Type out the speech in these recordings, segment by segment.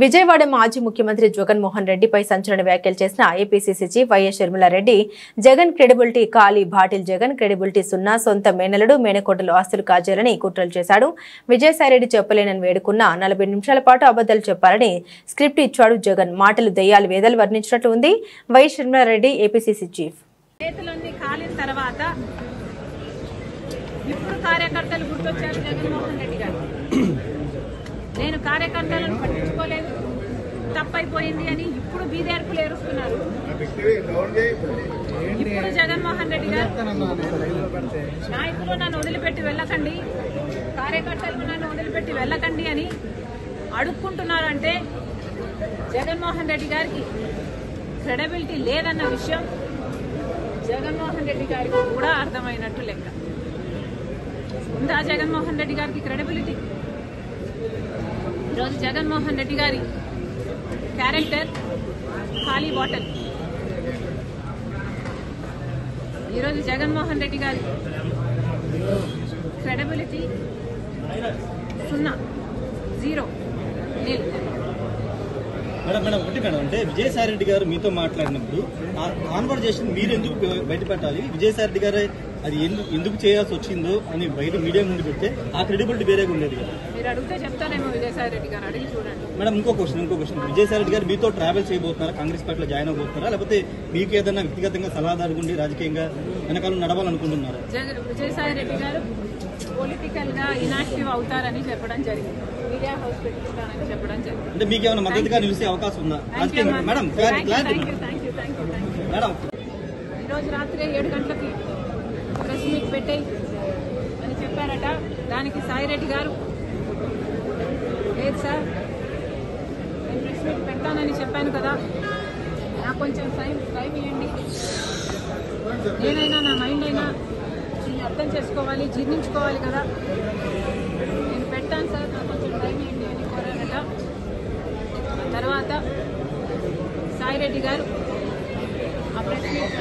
విజయవాడ మాజీ ముఖ్యమంత్రి జగన్మోహన్ రెడ్డిపై సంచలన వ్యాఖ్యలు చేసిన APCC chief YS Sharmila Reddy Jagan credibility ఖాళీ బాటిల్ జగన్ క్రెడిబిలిటీ సున్నా సొంత మేనలుడు మేనకోటలు ఆస్తులు కాజేయాలని కుట్రలు చేశాడు. విజయసాయిరెడ్డి చెప్పలేనని వేడుకున్న 40 నిమిషాల పాటు అబద్ధాలు చెప్పాలని స్క్రిప్ట్ ఇచ్చాడు జగన్. మాటలు దెయ్యాలు వేదాలు వర్ణించినట్లు ఉంది వైఎస్ షర్మిలారెడ్డి ఏపీసీసీ చీఫ్. ఇప్పుడు కార్యకర్తలు గుర్తొచ్చారు జగన్మోహన్ రెడ్డి గారు. నేను కార్యకర్తలను పట్టించుకోలేదు, తప్పైపోయింది అని ఇప్పుడు బీదేర్పులు ఏరుస్తున్నారు. ఇప్పుడు జగన్మోహన్ రెడ్డి గారు నాయకులు నన్ను వదిలిపెట్టి వెళ్ళకండి, కార్యకర్తలు నన్ను వదిలిపెట్టి వెళ్ళకండి అని అడుక్కుంటున్నారంటే జగన్మోహన్ రెడ్డి గారికి క్రెడిబిలిటీ లేదన్న విషయం జగన్మోహన్ రెడ్డి గారికి కూడా అర్థమైనట్టు లెక్క. ఉందా జగన్మోహన్ రెడ్డి గారికి క్రెడిబిలిటీ? ఈరోజు జగన్మోహన్ రెడ్డి గారి క్యారెక్టర్ ఖాళీ బాటిల్. ఈరోజు జగన్మోహన్ రెడ్డి గారి క్రెడిబిలిటీ సున్నా, జీరో, నీల్. మేడం ఒకటి మేడం, అంటే విజయసాయిరెడ్డి గారు మీతో మాట్లాడినప్పుడు ఆ కాన్వర్జేషన్ మీరు ఎందుకు బయట పెట్టాలి? విజయసాయిరెడ్డి గారు అది ఎందుకు చేయాల్సి వచ్చిందో అని బయట మీడియా ముందు పెడితే ఆ క్రెడిబిలిటీ వేరేగా ఉండేది కదా. మీరు అడిగితే చెప్తానేమో విజయసాయిరెడ్డి గారు, అడిగి చూడండి. మేడం ఇంకో క్వశ్చన్, విజయసాయిరెడ్డి గారు మీతో ట్రావెల్ చేయబోతున్నారా? కాంగ్రెస్ పార్టీలో జాయిన్ అవబోతున్నారా? లేకపోతే మీకు ఏదైనా వ్యక్తిగతంగా సలహాదారు ఉండి రాజకీయంగా వెనకాల నడవాలనుకుంటున్నారా? విజయసాయిరెడ్డి గారు పొలిటికల్ గా ఇనాక్టివ్ అవుతారని చెప్పడం జరిగింది, మీడియా హౌస్ పెట్టుకుంటారని చెప్పడం జరిగింది. అంటే మీకు ఏమైనా మద్దతుగా నిలిచే అవకాశం ఉందా? మేడం మేడం ఈరోజు రాత్రి 7 గంటలకి ప్రెస్ మీట్ పెట్టాయి అని చెప్పారట. దానికి సాయిరెడ్డి గారు లేదు సార్, నేను ప్రెస్ మీట్ పెడతానని చెప్పాను కదా, నాకు కొంచెం టైం ఇవ్వండి, నేనైనా నా మైండ్ అయినా దీన్ని అర్థం చేసుకోవాలి, జీర్ణించుకోవాలి కదా, నేను పెట్టాను సార్, నాకు కొంచెం టైం ఇవ్వండి అని కోరారట. తర్వాత సాయిరెడ్డి గారు ఆ ప్రెస్ మీట్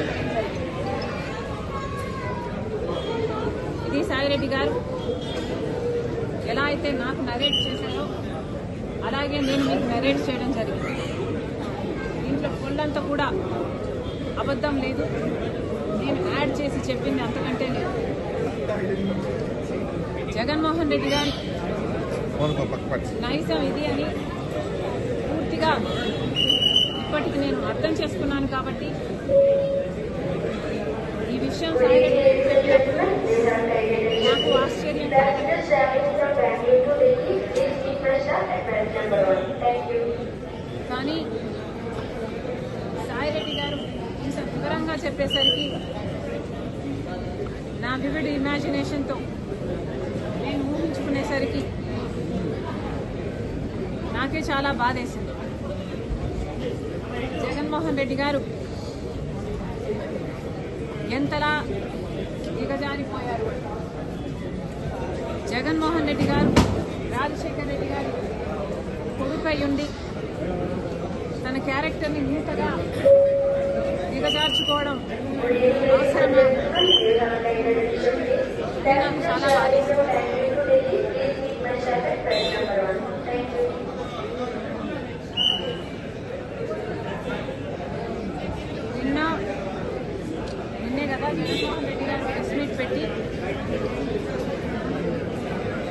ఇది సాయిరెడ్డి గారు ఎలా అయితే నాకు నరేట్ చేశారో అలాగే నేను మీకు నరేట్ చేయడం జరిగింది. దీంట్లో పొల్లంతా కూడా అబద్ధం లేదు, నేను యాడ్ చేసి చెప్పింది అంతకంటే లేదు. జగన్మోహన్ రెడ్డి గారి నైజం ఇది అని పూర్తిగా ఇప్పటికి నేను అర్థం చేసుకున్నాను. కాబట్టి ఈ విషయం సాయిరెడ్డి చెప్పినప్పుడు నాకు ఆశ్చర్యం, కానీ సాయిరెడ్డి గారు ఇంత వివరంగా చెప్పేసరికి నా వివిడ్ ఇమాజినేషన్తో నేను ఊహించుకునేసరికి నాకే చాలా బాధేసింది. జగన్మోహన్ రెడ్డి గారు ఎంతలా దిగజారిపోయారు. జగన్మోహన్ రెడ్డి గారు రాజశేఖర్ రెడ్డి గారి కొడుకై ఉండి తన క్యారెక్టర్ని ఇంతగా దిగజార్చుకోవడం అవసరమా? నాకు చాలా బాధేసింది. నిన్నే కదా జగన్మోహన్ రెడ్డి గారు ప్రెస్ మీట్ పెట్టి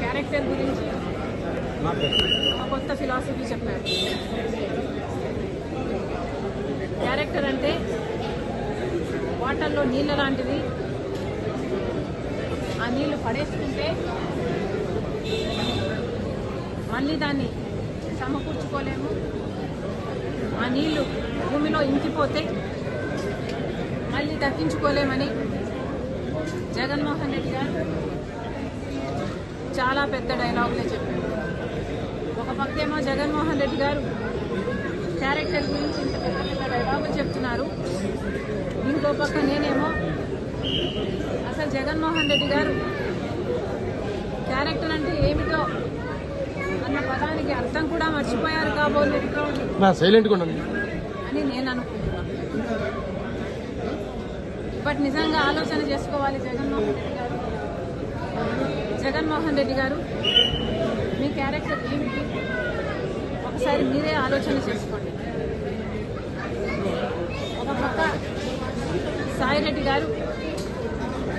క్యారెక్టర్ గురించి ఒక కొత్త ఫిలాసఫీ చెప్పారు. క్యారెక్టర్ అంటే వాటర్లో నీళ్ళ లాంటిది, ఆ నీళ్లు పడేసుకుంటే మళ్ళీ దాన్ని సమకూర్చుకోలేము, ఆ నీళ్లు భూమిలో ఇంకిపోతే మళ్ళీ దక్కించుకోలేమని జగన్మోహన్ రెడ్డి గారు చాలా పెద్ద డైలాగులే చెప్పారు. ఒక పక్కేమో జగన్మోహన్ రెడ్డి గారు క్యారెక్టర్ గురించి ఇంత పెద్ద పెద్ద డైలాగులు చెప్తున్నారు, ఇంకో పక్క నేనేమో అసలు జగన్మోహన్ రెడ్డి గారు క్యారెక్టర్ అంటే ఏమిటో అన్న పదానికి అర్థం కూడా మర్చిపోయారు కాబోలు అని నేను అనుకుంటున్నాను. బట్ నిజంగా ఆలోచన చేసుకోవాలి జగన్మోహన్ రెడ్డి గారు మీ క్యారెక్టర్ ఏమిటి? ఒక ఒకసారి మీరే ఆలోచన చేసుకోండి. ఒక పక్క సాయిరెడ్డి గారు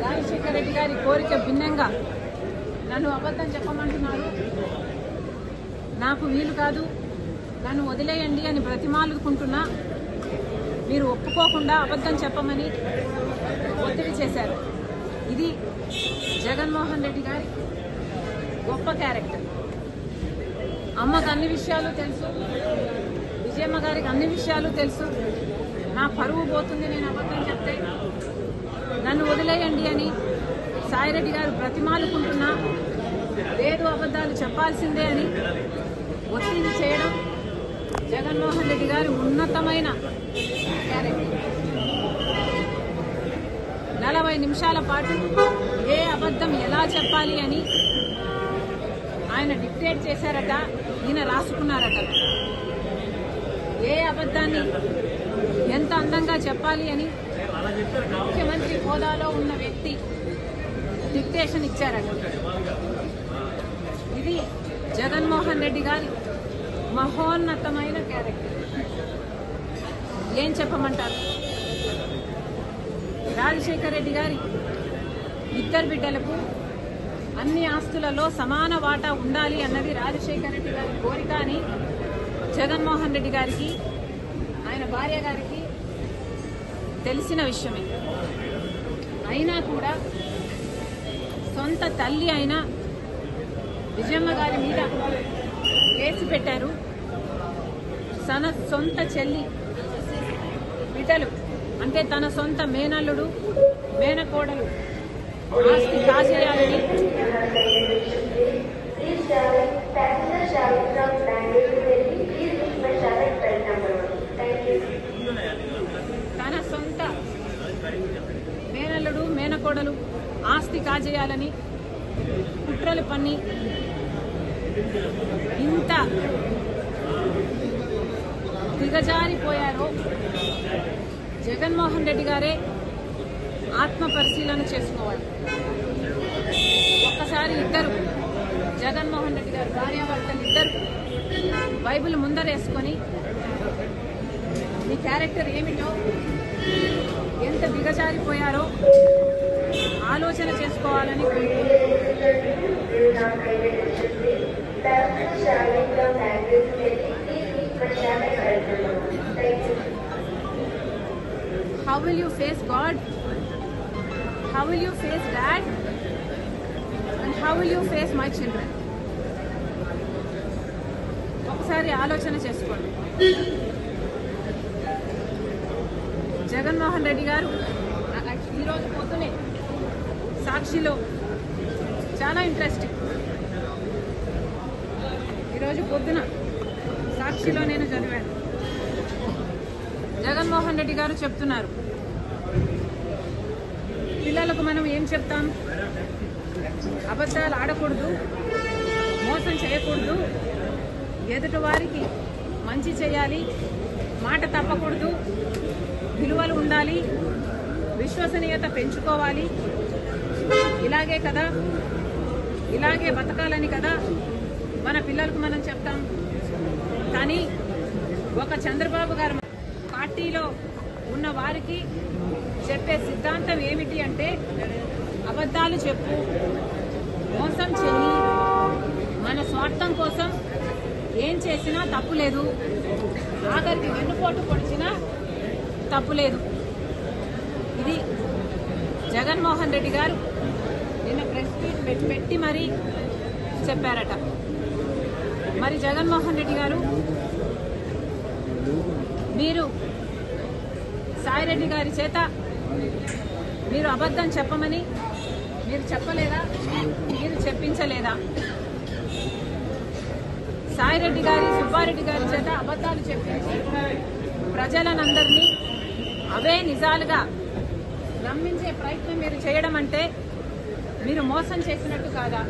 రాజశేఖర రెడ్డి గారి కోరిక భిన్నంగా నన్ను అబద్ధం చెప్పమంటున్నారు, నాకు వీలు కాదు, నన్ను వదిలేయండి అని బ్రతిమాలుకుంటున్నా మీరు ఒప్పుకోకుండా అబద్ధం చెప్పమని ఒత్తిడి చేశారు. ఇది జగన్మోహన్ రెడ్డి గారి గొప్ప క్యారెక్టర్. అమ్మకు అన్ని విషయాలు తెలుసు, విజయమ్మ గారికి అన్ని విషయాలు తెలుసు. నా పరువు పోతుంది నేను అబద్ధం చెప్తే, నన్ను వదిలేయండి అని సాయిరెడ్డి గారు బ్రతిమాలుకుంటున్నా లేదు అబద్ధాలు చెప్పాల్సిందే అని ఒత్తిడి చేయడం జగన్మోహన్ రెడ్డి గారి ఉన్నతమైన క్యారెక్టర్. 40 నిమిషాల పాటు ఏ అబద్ధం ఎలా చెప్పాలి అని ఆయన డిక్టేట్ చేశారట, ఈయన రాసుకున్నారట. ఏ అబద్ధాన్ని ఎంత అందంగా చెప్పాలి అని ముఖ్యమంత్రి హోదాలో ఉన్న వ్యక్తి డిక్టేషన్ ఇచ్చారట. ఇది జగన్మోహన్ రెడ్డి గారి మహోన్నతమైన క్యారెక్టర్. ఏం చెప్పమంటారు? రాజశేఖర రెడ్డి గారి 2 బిడ్డలకు అన్ని ఆస్తులలో సమాన వాటా ఉండాలి అన్నది రాజశేఖర రెడ్డి గారి కోరిక అని జగన్మోహన్ రెడ్డి గారికి ఆయన భార్య గారికి తెలిసిన విషయమే. అయినా కూడా సొంత తల్లి అయిన విజయమ్మ గారి మీద కేసు పెట్టారు. తన సొంత చెల్లి బిడ్డలు అంటే తన సొంత మేనల్లుడు మేనకోడలు ఆస్తి కాజేయాలని తన సొంత మేనల్లుడు మేనకోడలు ఆస్తి కాజేయాలని కుట్రలు పన్ని ఇంత దిగజారిపోయారో జగన్మోహన్ రెడ్డి గారే ఆత్మ పరిశీలన చేసుకోవాలి. ఒక్కసారి ఇద్దరు జగన్మోహన్ రెడ్డి గారు భార్యాభర్తలు ఇద్దరు బైబిల్ ముందరేసుకొని మీ క్యారెక్టర్ ఏమిటో ఎంత దిగజారిపోయారో ఆలోచన చేసుకోవాలని How will you face God? How will you face Dad? And how will you face my children? ఒకసారి ఆలోచన చేసుకోండి. జగన్మోహన్ రెడ్డి గారు ఈరోజు పొద్దునే సాక్షిలో చాలా ఇంట్రెస్టింగ్, ఈరోజు పొద్దున సాక్షిలో నేను చదివాను. జగన్మోహన్ రెడ్డి గారు చెప్తున్నారు, పిల్లలకు మనం ఏం చెప్తాం? అబద్ధాలు ఆడకూడదు, మోసం చేయకూడదు, ఎదుటి వారికి మంచి చేయాలి, మాట తప్పకూడదు, విలువలు ఉండాలి, విశ్వసనీయత పెంచుకోవాలి, ఇలాగే కదా, ఇలాగే బతకాలని కదా మన పిల్లలకు మనం చెప్తాం. కానీ ఒక చంద్రబాబు గారు పార్టీలో ఉన్న వారికి చెప్పే సిద్ధాంతం ఏమిటి అంటే అబద్ధాలు చెప్పు, మోసం చెయ్యి, మన స్వార్థం కోసం ఏం చేసినా తప్పులేదు, ఆఖరికి వెన్నుపోటు పొడిచినా తప్పులేదు. ఇది జగన్మోహన్ రెడ్డి గారు నిన్న ప్రెస్ మీట్ పెట్టి మరీ చెప్పారట. మరి జగన్మోహన్ రెడ్డి గారు మీరు సాయిరెడ్డి గారి చేత మీరు అబద్ధం చెప్పమని మీరు చెప్పలేదా? మీరు చెప్పించలేదా? సాయిరెడ్డి గారి సుబ్బారెడ్డి గారి చేత అబద్ధాలు చెప్పించి ప్రజలనందరినీ అవే నిజాలుగా నమ్మించే ప్రయత్నం మీరు చేయడం అంటే మీరు మోసం చేసినట్టు కాదా?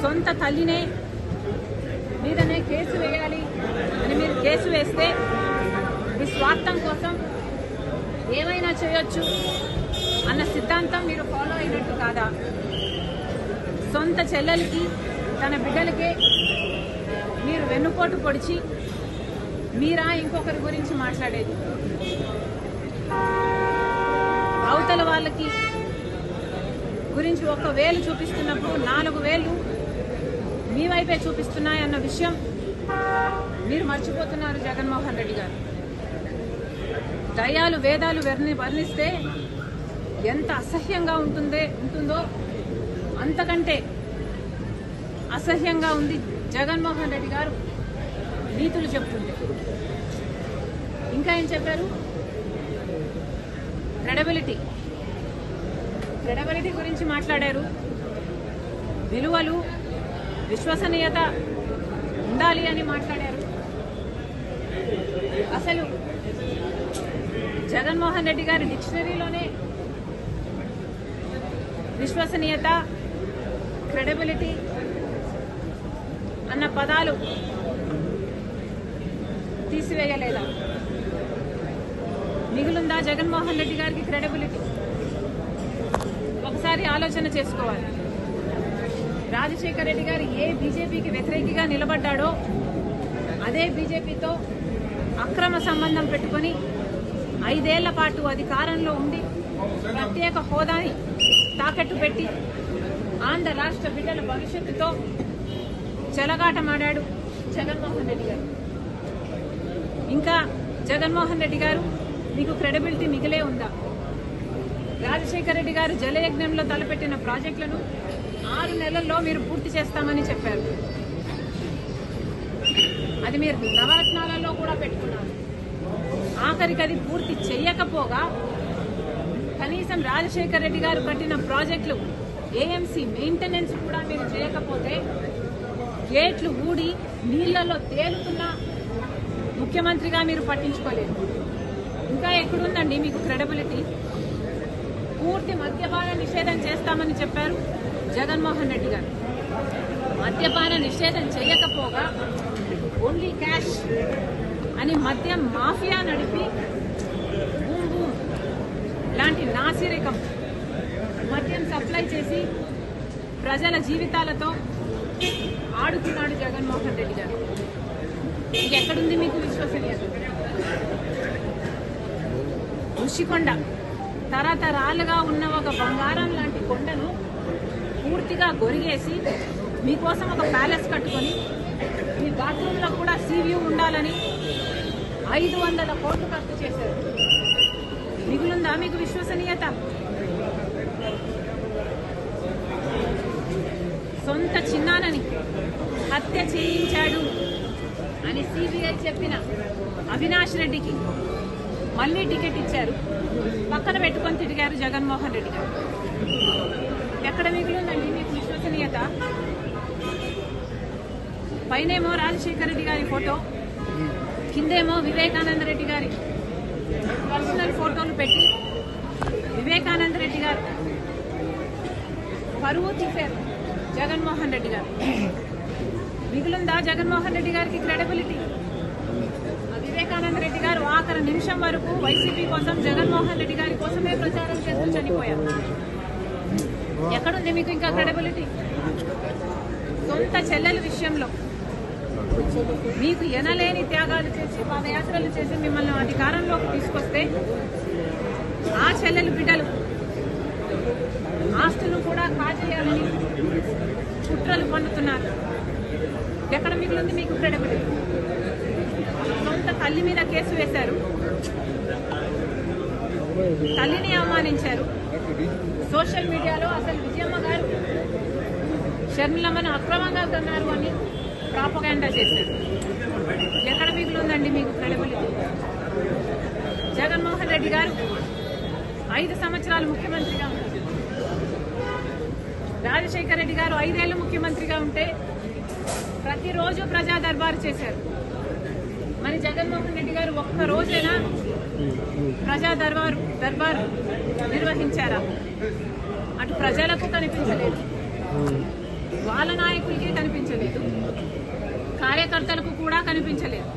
సొంత తల్లినే మీదనే కేసు వేయాలి అని మీరు కేసు వేస్తే మీ స్వార్థం కోసం ఏమైనా చేయొచ్చు అన్న సిద్ధాంతం మీరు ఫాలో అయినట్టు కాదా? సొంత చెల్లెలకి తన బిడ్డలకే మీరు వెన్నుపోటు పొడిచి మీరా ఇంకొకరి గురించి మాట్లాడేది? అవతల వాళ్ళకి గురించి ఒక వేలు చూపిస్తున్నప్పుడు 4 వేలు మీ వైపే చూపిస్తున్నాయన్న విషయం మీరు మర్చిపోతున్నారు జగన్మోహన్ రెడ్డి గారు. దయాలు వేదాలు వర్ణిస్తే ఎంత అసహ్యంగా ఉంటుందో అంతకంటే అసహ్యంగా ఉంది జగన్మోహన్ రెడ్డి గారు నీతులు చెప్తుంటే. ఇంకా ఏం చెప్పారు? క్రెడిబిలిటీ గురించి మాట్లాడారు. విలువలు, విశ్వసనీయత ఉండాలి అని మాట్లాడారు. అసలు జగన్మోహన్ రెడ్డి గారి డిక్షనరీలోనే విశ్వసనీయత, క్రెడిబిలిటీ అన్న పదాలు తీసివేయలేదా? మిగులుందా జగన్మోహన్ రెడ్డి గారికి క్రెడిబిలిటీ? ఒకసారి ఆలోచన చేసుకోవాలి. రాజశేఖర రెడ్డి గారు ఏ బీజేపీకి వ్యతిరేకిగా నిలబడ్డాడో అదే బీజేపీతో అక్రమ సంబంధం పెట్టుకొని 5 ఏళ్ల పాటు అధికారంలో ఉండి ప్రత్యేక హోదాని తాకట్టు పెట్టి ఆంధ్ర రాష్ట్ర బిడ్డల భవిష్యత్తుతో చెలగాటమాడాడు జగన్మోహన్ రెడ్డి గారు. ఇంకా జగన్మోహన్ రెడ్డి గారు మీకు క్రెడిబిలిటీ మిగిలే ఉందా? రాజశేఖర రెడ్డి గారు జలయజ్ఞంలో తలపెట్టిన ప్రాజెక్టులను 6 నెలల్లో మీరు పూర్తి చేస్తామని చెప్పారు. అది మీరు నవరత్నాలలో కూడా పెట్టుకున్నారు. ఆఖరికి అది పూర్తి చేయకపోగా కనీసం రాజశేఖర రెడ్డి గారు కట్టిన ప్రాజెక్టులు ఏఎంసీ మెయింటెనెన్స్ కూడా మీరు చేయకపోతే గేట్లు ఊడి నీళ్లలో తేలుతున్న ముఖ్యమంత్రిగా మీరు పట్టించుకోలేదు. ఇంకా ఎక్కడుందండి మీకు క్రెడిబిలిటీ? పూర్తి మద్యపాన నిషేధం చేస్తామని చెప్పారు జగన్మోహన్ రెడ్డి గారు. మద్యపాన నిషేధం చేయకపోగా ఓన్లీ క్యాష్ అని మద్యం మాఫియా నడిపి బూమ్ బూమ్ లాంటి నాసిరకం మద్యం సప్లై చేసి ప్రజల జీవితాలతో ఆడుతున్నాడు జగన్మోహన్ రెడ్డి గారు. ఎక్కడుంది మీకు విశ్వసనీయత? ఋషికొండ తరతరాలుగా ఉన్న ఒక బంగారం లాంటి కొండను పూర్తిగా గొరిగేసి మీకోసం ఒక ప్యాలెస్ కట్టుకొని మీ బాత్రూంలో కూడా సీవ్యూ ఉండాలని 500 కోట్లు ఖర్చు చేశారు. మిగులుందా మీకు విశ్వసనీయత? సొంత చిన్నానని హత్య చేయించాడు అని సిబిఐ చెప్పిన అవినాష్ రెడ్డికి మళ్లీ టికెట్ ఇచ్చారు. పక్కన పెట్టుకొని తిరిగారు జగన్మోహన్ రెడ్డి గారు. ఎక్కడ మిగులుందండి మీకు విశ్వసనీయత? పైనేమో రాజశేఖర రెడ్డి గారి ఫోటో, కిందేమో వివేకానంద రెడ్డి గారి పర్సనల్ ఫోటోలు పెట్టి వివేకానంద రెడ్డి గారు పరువు తీశారు జగన్మోహన్ రెడ్డి గారు. మిగులుందా జగన్మోహన్ రెడ్డి గారికి క్రెడిబిలిటీ? వివేకానంద రెడ్డి గారు ఆఖరి నిమిషం వరకు వైసీపీ కోసం, జగన్మోహన్ రెడ్డి గారి కోసమే ప్రచారం చేస్తూ చనిపోయారు. ఎక్కడుంది మీకు ఇంకా క్రెడిబిలిటీ? సొంత చెల్లెల విషయంలో మీకు ఎనలేని త్యాగాలు చేసి పాదయాత్రలు చేసి మిమ్మల్ని అధికారంలోకి తీసుకొస్తే ఆ చెల్లెలు బిడ్డలు ఆస్తులు కూడా కాజేయాలని కుట్రలు పన్నుతున్నారు. ఎక్కడ మిగిలింది మీకు క్రెడిబిలిటీ? సొంత తల్లి మీద కేసు వేశారు, తల్లిని అవమానించారు. సోషల్ మీడియాలో అసలు విజయమ్మ గారు షర్మిలమ్మను అక్రమంగా కన్నారు అని ప్రాపగాండా చేశారు. ఎక్కడ మిగులుందండి మీకు క్రెడిబిలిటీ? జగన్మోహన్ రెడ్డి గారు 5 సంవత్సరాలు ముఖ్యమంత్రిగా ఉన్నారు. రాజశేఖర రెడ్డి గారు 5 ఏళ్లు ముఖ్యమంత్రిగా ఉంటే ప్రతిరోజు ప్రజా దర్బారు చేశారు. మరి జగన్మోహన్ రెడ్డి గారు ఒక్క రోజైనా ప్రజా దర్బారు నిర్వహించారా? అటు ప్రజలకు కనిపించలేదు, వాళ్ళ నాయకులకి కనిపించలేదు, కార్యకర్తలకు కూడా కనిపించలేదు.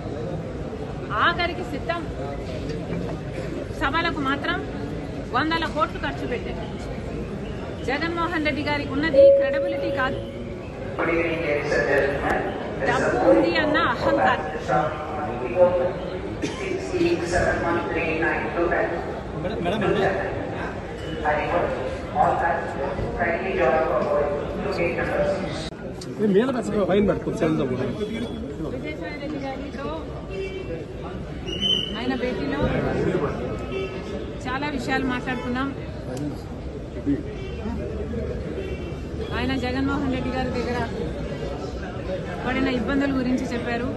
ఆఖరికి సిద్ధం సభలకు మాత్రం 100 కోట్లు ఖర్చు పెట్టారు. జగన్మోహన్ రెడ్డి గారికి ఉన్నది క్రెడిబిలిటీ కాదు, డబ్బు ఉంది అన్న అహంకారం. మేడం అండి విజయసాయి రెడ్డి గారితో ఆయన భేటీలో చాలా విషయాలు మాట్లాడుకున్నాం. ఆయన జగన్మోహన్ రెడ్డి గారి దగ్గర పడిన ఇబ్బందుల గురించి చెప్పారు.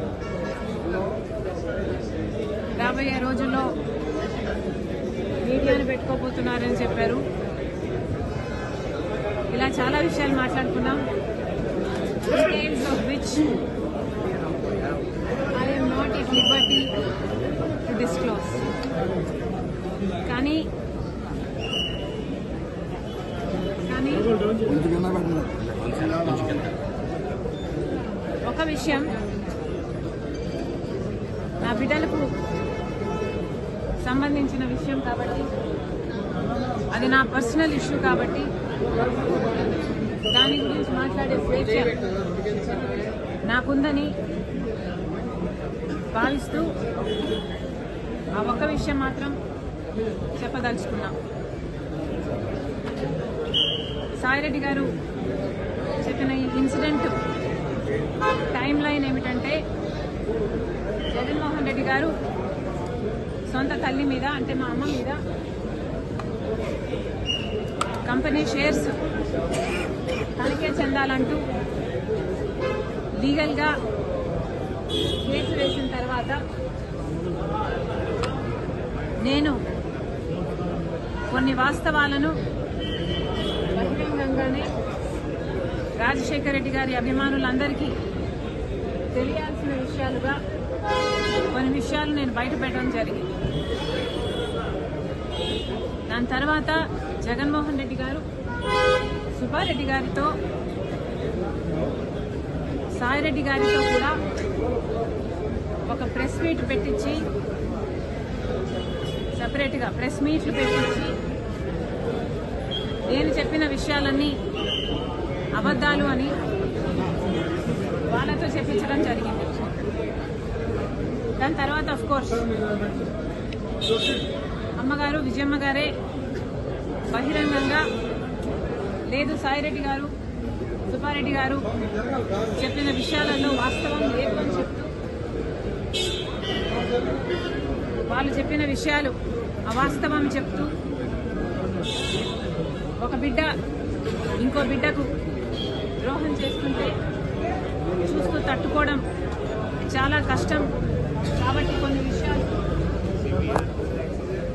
రాబోయే రోజుల్లో మీడియాను పెట్టుకోబోతున్నారని చెప్పారు. ఇలా చాలా విషయాలు మాట్లాడుకున్నాం. Details of which I am not at liberty to disclose. కానీ ఒక విషయం, నా బిడ్డలకు సంబంధించిన విషయం కాబట్టి, అది నా పర్సనల్ ఇష్యూ కాబట్టి దాని గురించి మాట్లాడే స్వేచ్ఛ నాకుందని భావిస్తూ ఆ ఒక్క విషయం మాత్రం చెప్పదలుచుకున్నాం. సాయిరెడ్డి గారు చెప్పిన ఈ ఇన్సిడెంట్ టైం లైన్ ఏమిటంటే, జగన్మోహన్ రెడ్డి గారు సొంత తల్లి మీద, అంటే మా అమ్మ మీద కంపెనీ షేర్స్ తనకే చెందాలంటూ లీగల్గా కేసు వేసిన తర్వాత నేను కొన్ని వాస్తవాలను బహిరంగంగానే రాజశేఖర రెడ్డి గారి అభిమానులందరికీ తెలియాల్సిన విషయాలుగా కొన్ని విషయాలు నేను బయట పెట్టడం జరిగింది. దాని తర్వాత జగన్మోహన్ రెడ్డి గారు సుబ్బారెడ్డి గారితో, సాయిరెడ్డి గారితో కూడా ఒక ప్రెస్ మీట్ పెట్టించి, సపరేట్గా ప్రెస్ మీట్లు పెట్టించి నేను చెప్పిన విషయాలన్నీ అబద్ధాలు అని వాళ్ళతో చెప్పించడం జరిగింది. దాని తర్వాత ఆఫ్ కోర్స్ అమ్మగారు విజయమ్మ గారే బహిరంగంగా లేదు, సాయిరెడ్డి గారు సుబ్బారెడ్డి గారు చెప్పిన విషయాలలో వాస్తవం లేదు అని చెప్తూ, వాళ్ళు చెప్పిన విషయాలు అవాస్తవం చెప్తూ, ఒక బిడ్డ ఇంకో బిడ్డకు ద్రోహం చేస్తుంటే చూస్తూ తట్టుకోవడం చాలా కష్టం కాబట్టి కొన్ని విషయాలు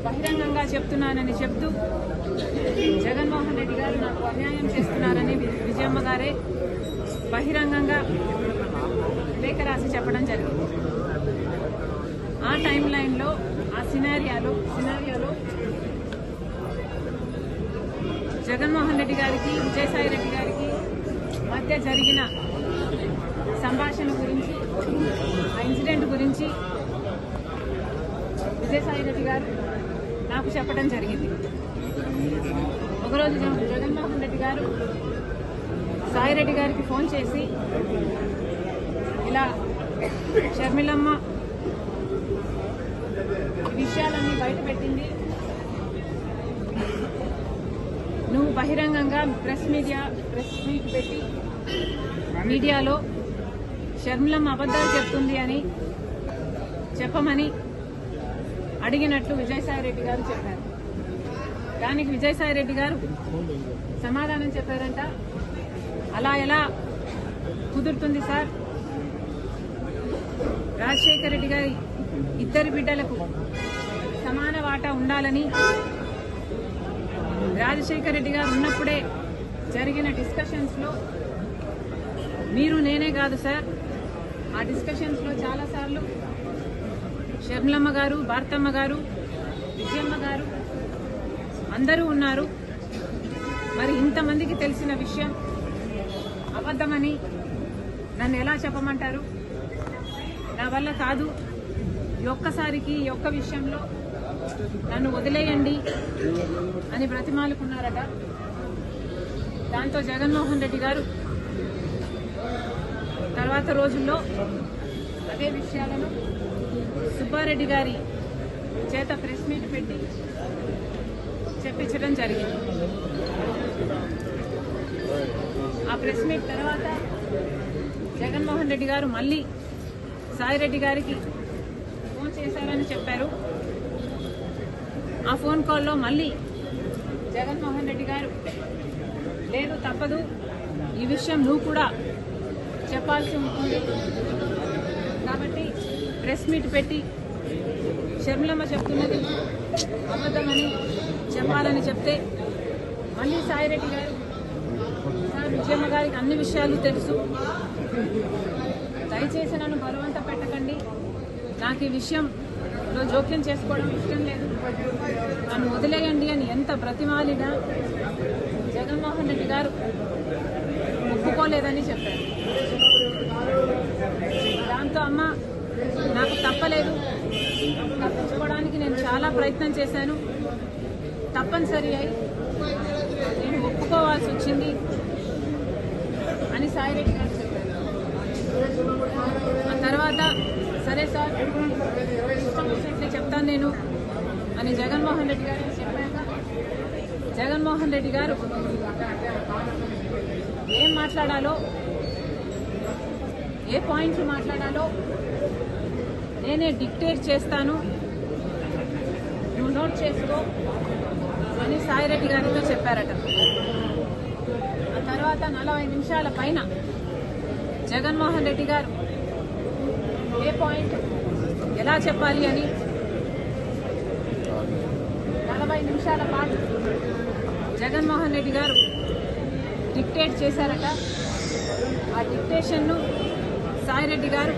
బహిరంగంగా చెప్తున్నానని చెప్తూ, జగన్మోహన్ రెడ్డి గారు నాకు అన్యాయం చేస్తున్నారని విజయమ్మ గారే బహిరంగంగా లేఖ రాసి చెప్పడం జరిగింది. ఆ టైం లైన్లో, ఆ సినారియాలో జగన్మోహన్ రెడ్డి గారికి విజయసాయి రెడ్డి గారికి మధ్య జరిగిన సంభాషణ గురించి, ఆ ఇన్సిడెంట్ గురించి విజయసాయి రెడ్డి గారు నాకు చెప్పడం జరిగింది. ఒకరోజు జగన్మోహన్ రెడ్డి గారు సాయిరెడ్డి గారికి ఫోన్ చేసి, ఇలా షర్మిలమ్మ విషయాలన్నీ బయటపెట్టింది, నువ్వు బహిరంగంగా ప్రెస్ మీట్ పెట్టి మీడియాలో షర్మిలమ్మ అబద్ధాలు చెప్తుంది అని చెప్పమని అడిగినట్లు విజయసాయి రెడ్డి గారు చెప్పారు. దానికి విజయసాయి రెడ్డి గారు సమాధానం చెప్పారంట, అలా ఎలా కుదురుతుంది సార్, రాజశేఖర రెడ్డి గారి ఇద్దరి బిడ్డలకు సమాన వాటా ఉండాలని రాజశేఖర రెడ్డి గారు ఉన్నప్పుడే జరిగిన డిస్కషన్స్ లో మీరు నేనే కాదు సార్, ఆ డిస్కషన్స్ లో చాలాసార్లు షర్మిలమ్మ గారు, భారతమ్మ గారు, విజయమ్మ గారు అందరూ ఉన్నారు. మరి ఇంతమందికి తెలిసిన విషయం అబద్ధమని నన్ను ఎలా చెప్పమంటారు? నా వల్ల కాదు, ఈ ఒక్కసారికి ఈ ఒక్క విషయంలో నన్ను వదిలేయండి అని బ్రతిమాలుకున్నారట. దాంతో జగన్మోహన్ రెడ్డి గారు తర్వాత తర్వాత రోజుల్లో అదే విషయాలను సుబ్బారెడ్డి గారి చేత ప్రెస్ మీట్ పెట్టి చెప్పించడం జరిగింది. ఆ ప్రెస్ మీట్ తర్వాత జగన్మోహన్ రెడ్డి గారు మళ్ళీ సాయిరెడ్డి గారికి ఫోన్ చేశారని చెప్పారు. ఆ ఫోన్ కాల్లో మళ్ళీ జగన్మోహన్ రెడ్డి గారు లేదు తప్పదు, ఈ విషయం నువ్వు కూడా చెప్పాల్సి ఉంటుంది కాబట్టి ప్రెస్ మీట్ పెట్టి షర్మిలమ్మ చెప్తున్నది అబద్ధమని చెప్పాలని చెప్తే మళ్ళీ సాయిరెడ్డి గారు సార్ విజయమ్మ గారికి అన్ని విషయాలు తెలుసు, దయచేసి నన్ను బలవంత పెట్టకండి, నాకు ఈ విషయంలో జోక్యం చేసుకోవడం ఇష్టం లేదు, నన్ను వదిలేయండి అని ఎంత బ్రతిమాలినా జగన్మోహన్ రెడ్డి గారు ఒప్పుకోలేదని చెప్పారు. దాంతో అమ్మ నాకు తప్పలేదు, తప్పించుకోవడానికి నేను చాలా ప్రయత్నం చేశాను, తప్పనిసరి అయి నేను ఒప్పుకోవాల్సి వచ్చింది అని సాయిరెడ్డి గారు చెప్పారు. ఆ తర్వాత సరే సార్ ఇష్టం వచ్చినట్లే చెప్తాను నేను అని జగన్మోహన్ రెడ్డి గారికి చెప్పాక జగన్మోహన్ రెడ్డి గారు ఏం మాట్లాడాలో ఏ పాయింట్లు మాట్లాడాలో నేనే డిక్టేట్ చేస్తాను, నువ్వు నోట్ చేసుకో అని సాయిరెడ్డి గారితో చెప్పారట. ఆ తర్వాత 40 నిమిషాల పైన జగన్మోహన్ రెడ్డి గారు ఏ పాయింట్ ఎలా చెప్పాలి అని 40 నిమిషాల పాటు జగన్మోహన్ రెడ్డి గారు డిక్టేట్ చేశారట. ఆ డిక్టేషన్ను సాయిరెడ్డి గారు